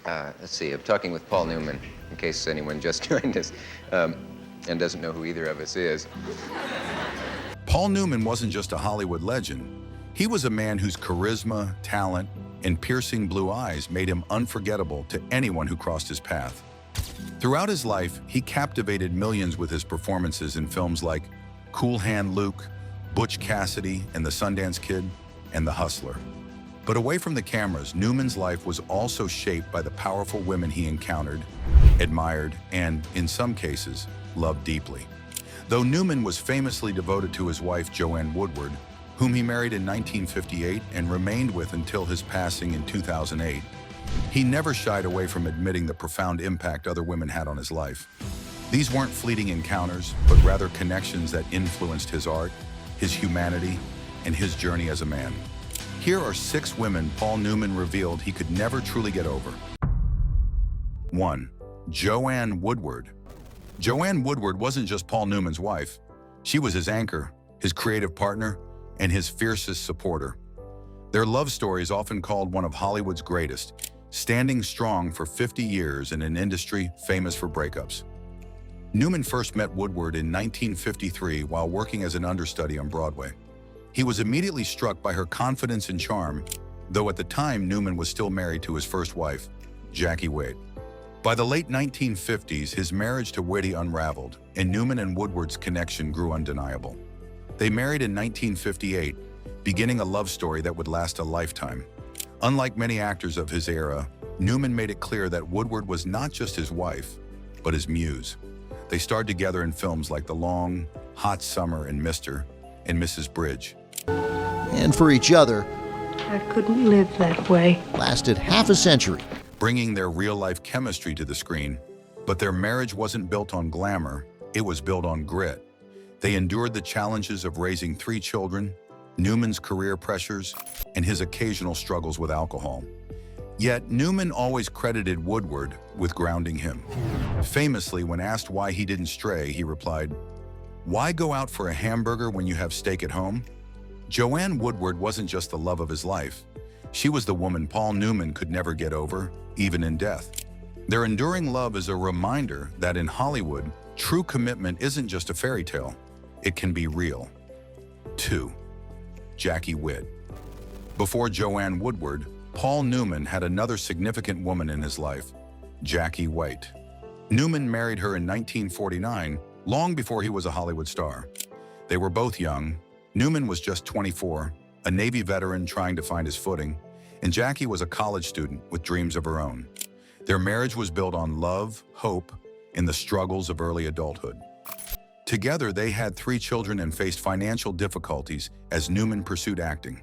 Let's see, I'm talking with Paul Newman, in case anyone just joined us and doesn't know who either of us is. Paul Newman wasn't just a Hollywood legend. He was a man whose charisma, talent, and piercing blue eyes made him unforgettable to anyone who crossed his path. Throughout his life, he captivated millions with his performances in films like Cool Hand Luke, Butch Cassidy and the Sundance Kid, and The Hustler. But away from the cameras, Newman's life was also shaped by the powerful women he encountered, admired, and, in some cases, loved deeply. Though Newman was famously devoted to his wife, Joanne Woodward, whom he married in 1958 and remained with until his passing in 2008, he never shied away from admitting the profound impact other women had on his life. These weren't fleeting encounters, but rather connections that influenced his art, his humanity, and his journey as a man. Here are 6 women Paul Newman revealed he could never truly get over. 1. Joanne Woodward. Joanne Woodward wasn't just Paul Newman's wife. She was his anchor, his creative partner, and his fiercest supporter. Their love story is often called one of Hollywood's greatest, standing strong for 50 years in an industry famous for breakups. Newman first met Woodward in 1953 while working as an understudy on Broadway. He was immediately struck by her confidence and charm, though at the time Newman was still married to his first wife, Jackie Witte. By the late 1950s, his marriage to Witte unraveled, and Newman and Woodward's connection grew undeniable. They married in 1958, beginning a love story that would last a lifetime. Unlike many actors of his era, Newman made it clear that Woodward was not just his wife, but his muse. They starred together in films like The Long, Hot Summer, and Mr. and Mrs. Bridge. And for each other, I couldn't live that way. lasted half a century. Bringing their real-life chemistry to the screen. But their marriage wasn't built on glamour, it was built on grit. They endured the challenges of raising 3 children, Newman's career pressures, and his occasional struggles with alcohol. Yet Newman always credited Woodward with grounding him. Famously, when asked why he didn't stray, he replied, "Why go out for a hamburger when you have steak at home?" Joanne Woodward wasn't just the love of his life. She was the woman Paul Newman could never get over, even in death. Their enduring love is a reminder that in Hollywood, true commitment isn't just a fairy tale. It can be real. 2. Jackie Witte. Before Joanne Woodward, Paul Newman had another significant woman in his life, Jackie Witte. Newman married her in 1949, long before he was a Hollywood star. They were both young. Newman was just 24, a Navy veteran trying to find his footing, and Jackie was a college student with dreams of her own. Their marriage was built on love, hope, and the struggles of early adulthood. Together, they had 3 children and faced financial difficulties as Newman pursued acting.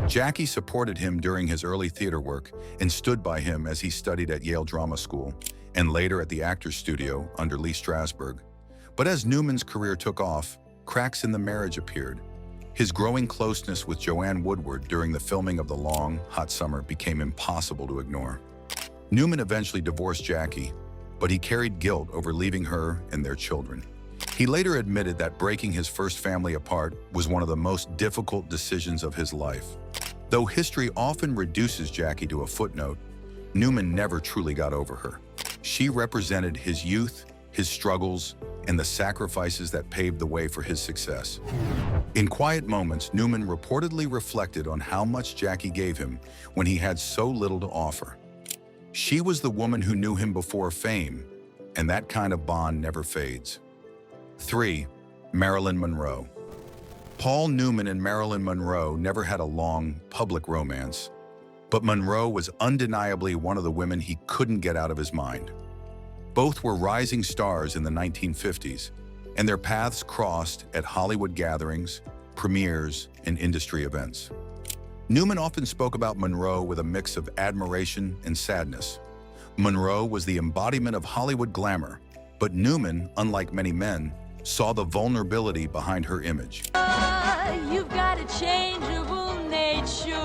Jackie supported him during his early theater work and stood by him as he studied at Yale Drama School and later at the Actors Studio under Lee Strasberg. But as Newman's career took off, cracks in the marriage appeared. His growing closeness with Joanne Woodward during the filming of The Long, Hot Summer became impossible to ignore. Newman eventually divorced Jackie, but he carried guilt over leaving her and their children. He later admitted that breaking his first family apart was one of the most difficult decisions of his life. Though history often reduces Jackie to a footnote, Newman never truly got over her. She represented his youth, his struggles, and the sacrifices that paved the way for his success. In quiet moments, Newman reportedly reflected on how much Jackie gave him when he had so little to offer. She was the woman who knew him before fame, and that kind of bond never fades. 3. Marilyn Monroe. Paul Newman and Marilyn Monroe never had a long, public romance, but Monroe was undeniably one of the women he couldn't get out of his mind. Both were rising stars in the 1950s, and their paths crossed at Hollywood gatherings, premieres, and industry events. Newman often spoke about Monroe with a mix of admiration and sadness. Monroe was the embodiment of Hollywood glamour, but Newman, unlike many men, saw the vulnerability behind her image. You've got a changeable nature.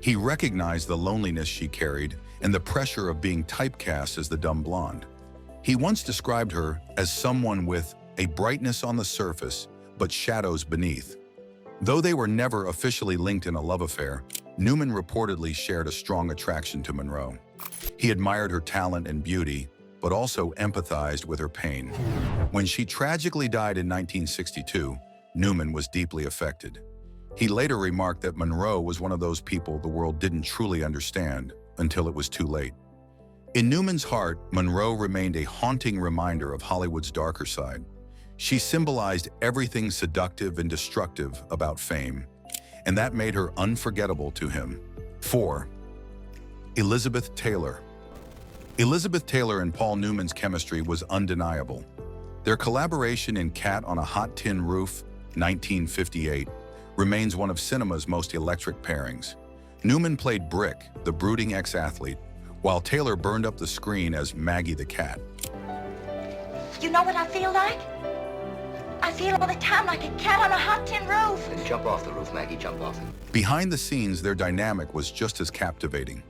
He recognized the loneliness she carried and the pressure of being typecast as the dumb blonde. He once described her as someone with a brightness on the surface, but shadows beneath. Though they were never officially linked in a love affair, Newman reportedly shared a strong attraction to Monroe. He admired her talent and beauty, but also empathized with her pain. When she tragically died in 1962, Newman was deeply affected. He later remarked that Monroe was one of those people the world didn't truly understand until it was too late. In Newman's heart, Monroe remained a haunting reminder of Hollywood's darker side. She symbolized everything seductive and destructive about fame, and that made her unforgettable to him. 4. Elizabeth Taylor. Elizabeth Taylor and Paul Newman's chemistry was undeniable. Their collaboration in Cat on a Hot Tin Roof, 1958, remains one of cinema's most electric pairings. Newman played Brick, the brooding ex-athlete, while Taylor burned up the screen as Maggie the cat. You know what I feel like? I feel all the time like a cat on a hot tin roof. Then jump off the roof, Maggie, jump off it. Behind the scenes, their dynamic was just as captivating.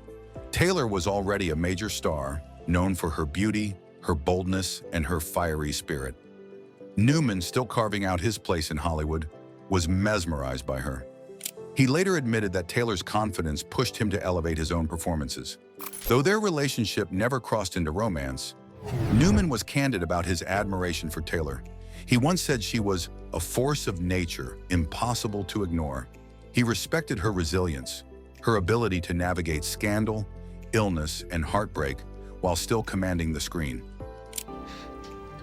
Taylor was already a major star, known for her beauty, her boldness, and her fiery spirit. Newman, still carving out his place in Hollywood, was mesmerized by her. He later admitted that Taylor's confidence pushed him to elevate his own performances. Though their relationship never crossed into romance, Newman was candid about his admiration for Taylor. He once said she was a force of nature, impossible to ignore. He respected her resilience, her ability to navigate scandal, illness, and heartbreak while still commanding the screen.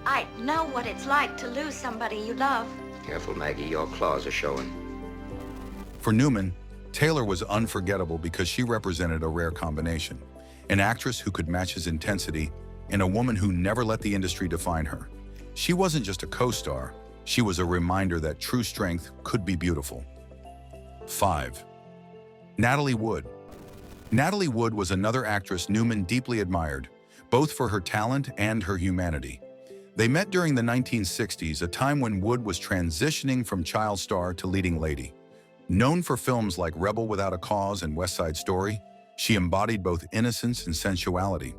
I know what it's like to lose somebody you love. Careful, Maggie, your claws are showing. For Newman, Taylor was unforgettable because she represented a rare combination: an actress who could match his intensity and a woman who never let the industry define her. She wasn't just a co-star, she was a reminder that true strength could be beautiful. 5. Natalie Wood. Natalie Wood was another actress Newman deeply admired, both for her talent and her humanity. They met during the 1960s, a time when Wood was transitioning from child star to leading lady. Known for films like Rebel Without a Cause and West Side Story, she embodied both innocence and sensuality.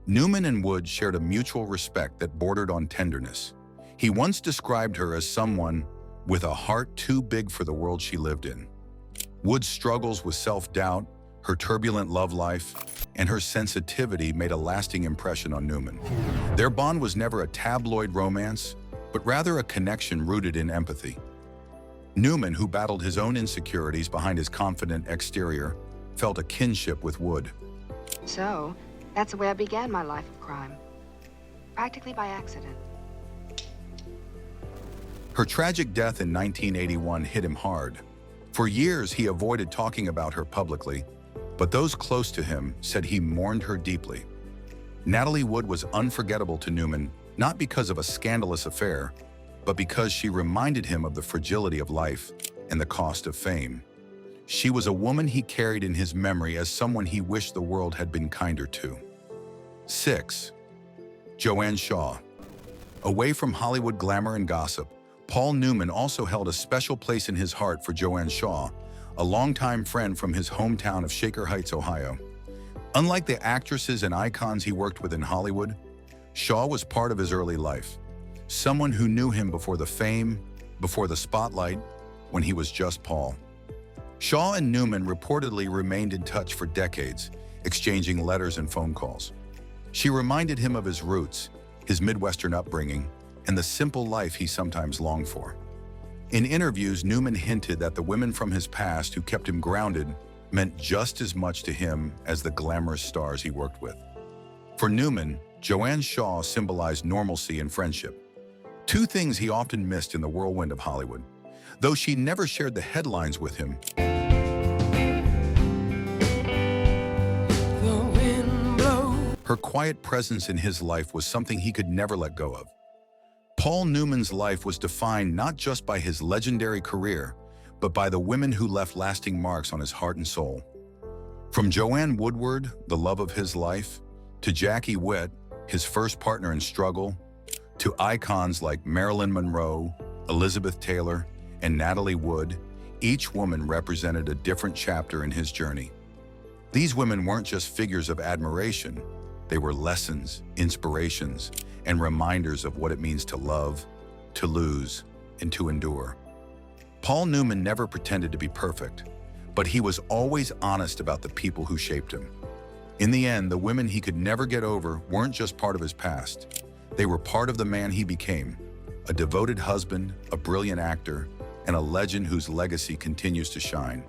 Newman and Wood shared a mutual respect that bordered on tenderness. He once described her as someone with a heart too big for the world she lived in. Wood's struggles with self-doubt, her turbulent love life, and her sensitivity made a lasting impression on Newman. Their bond was never a tabloid romance, but rather a connection rooted in empathy. Newman, who battled his own insecurities behind his confident exterior, felt a kinship with Wood. So, that's the way I began my life of crime. Practically by accident. Her tragic death in 1981 hit him hard. For years, he avoided talking about her publicly, but those close to him said he mourned her deeply. Natalie Wood was unforgettable to Newman, not because of a scandalous affair, but because she reminded him of the fragility of life and the cost of fame. She was a woman he carried in his memory as someone he wished the world had been kinder to. 6. Joanne Shaw. Away from Hollywood glamour and gossip, Paul Newman also held a special place in his heart for Joanne Shaw, a longtime friend from his hometown of Shaker Heights, Ohio. Unlike the actresses and icons he worked with in Hollywood, Shaw was part of his early life. Someone who knew him before the fame, before the spotlight, when he was just Paul. Shaw and Newman reportedly remained in touch for decades, exchanging letters and phone calls. She reminded him of his roots, his Midwestern upbringing, and the simple life he sometimes longed for. In interviews, Newman hinted that the women from his past who kept him grounded meant just as much to him as the glamorous stars he worked with. For Newman, Joanne Shaw symbolized normalcy and friendship, two things he often missed in the whirlwind of Hollywood. Though she never shared the headlines with him, her quiet presence in his life was something he could never let go of. Paul Newman's life was defined not just by his legendary career, but by the women who left lasting marks on his heart and soul. From Joanne Woodward, the love of his life, to Jackie Witte, his first partner in struggle, to icons like Marilyn Monroe, Elizabeth Taylor, and Natalie Wood, each woman represented a different chapter in his journey. These women weren't just figures of admiration, they were lessons, inspirations, and reminders of what it means to love, to lose, and to endure. Paul Newman never pretended to be perfect, But he was always honest about the people who shaped him. In the end, the women he could never get over weren't just part of his past. They were part of the man he became, a devoted husband, a brilliant actor, and a legend whose legacy continues to shine.